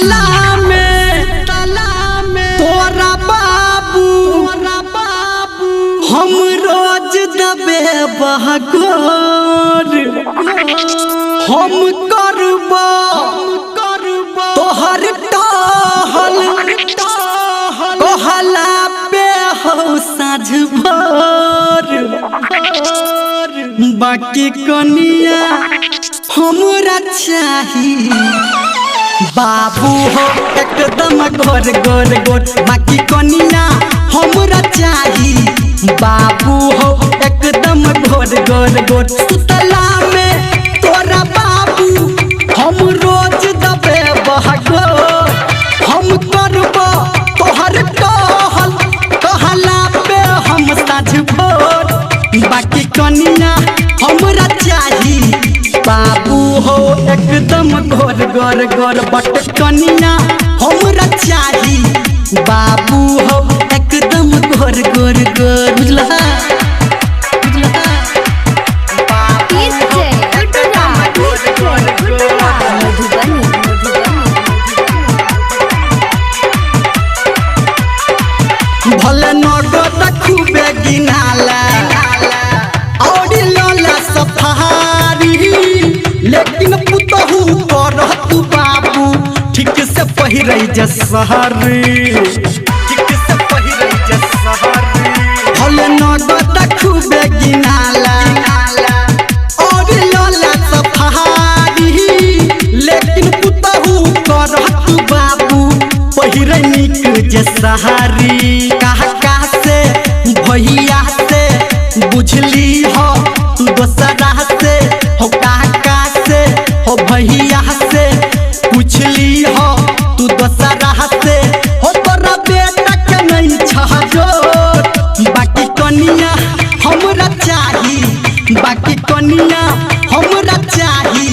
ताला में तोरा बाबू हम रोज दबे बहकोर हम करबो तोहर टहल कहला पे हो साँझ भोर बाकी कनिया हमरा चाही बाबू हो एकदम गोर गोर गोर बाकी कनिया हमरा चाही बाबू हो एकदम गोर गोर गोर सुतला में तोरा बाबू हम रोज दबे बहगो हम करबो तोहर कहल कहला पे हम साँझ भोर बाकी कनिया हमरा चाही बाबू हो एकदम गोर गोर गोर बट कनिया हमरा चाही बाबू हो एकदम गोर गोर गोर बुझला भले नगद खूबे गिनाला और लाला सफारी लेकिन पुतहू करत बाबू ठीक से पहिरै जसहरी भले नगद खूबे गिनाला और लाला सफारी लेकिन पुतहू करत बाबू पहिरै निक जसहरी कहा से भैया से बुझली हो तू दोसरा से हो काका से हो भैया से पूछली हो तू दोसरा से हो तोरा बेटा के नहीं छजोर बाकी कनिया हमरा चाही बाकी कनिया हमरा चाही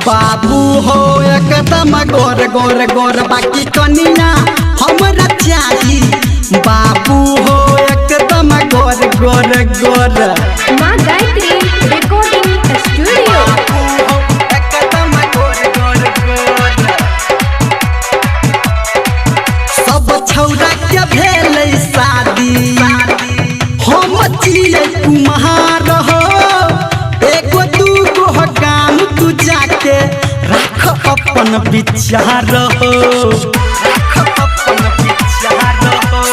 बाबू हो एकदम गोर गोर गोर बाकी कनिया हमरा चाही बाबू हो एकदम गोर गोर गोर माँ गायत्री रिकॉर्डिंग स्टूडियो एकदम गोर गोर गोर सब छौरा के भेल शादी हम जिए कुम्हार हो एगो दूगो काम तू जाके रख अपन विचार हो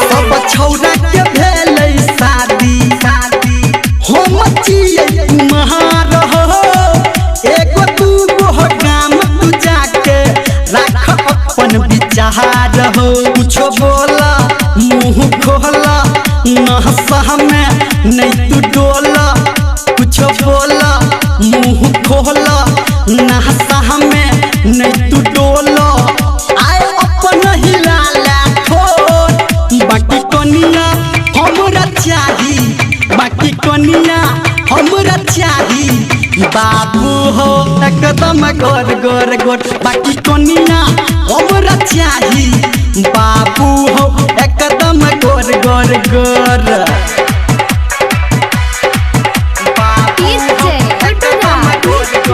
सब छौरा के भेल शादी हम जिए कुम्हार हो एगो दूगो काम तू जाके रख अपन विचार हो कुछो बोला मुँह खोला नहसा में नहीं तू डोला कुछो बोला मुँह खोला नहसा में नहीं तू डोला आए अपन हिलाला ठोर बाकी कनिया हमरा चाही बाकी कनिया हमरा चाही बाबू हो एकदम गोर गोर गोर बाकी कनिया हमरा चाही बाबू हो एकदम गोर गोर गोर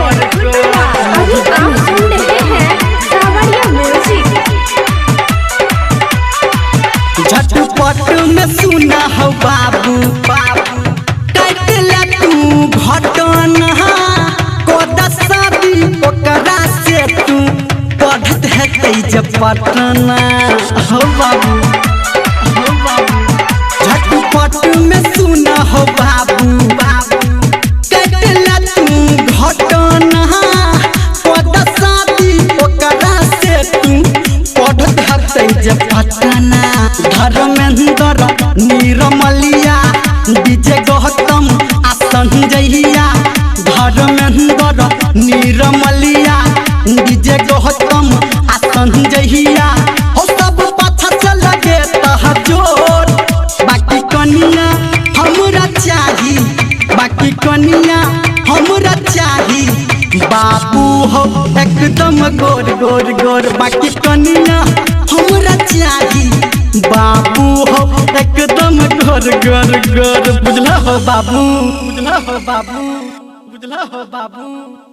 अभी आप सुन रहे हैं सावरिया म्यूजिक। झटपट में सुना हो बाबू कैटला तू घटना कोदा शादी ओकरा से तू पढ़त है जब पटना हो बाबू झटपट में सुना हो बाबू कैटला तू घटना कोदा शादी ओकरा से तू पढ़त है जब पटना धर्मेंद्र नीरमलिया विजय गौतम आ संजयिया धर्मेंद्र नीरमलिया विजय गौतम आ संजयिया हो सब पाछा से लगे तहजोर बाकी कनिया हमरा चाही बाकी कनिया हमरा चाही बाबू हो एकदम गोर गोर गोर बाकी कनिया हमरा चाही बाबू हो एकदम गोर गोर गोर बुझला हो बाबू बुझला हो बाबू बुझला हो बाबू।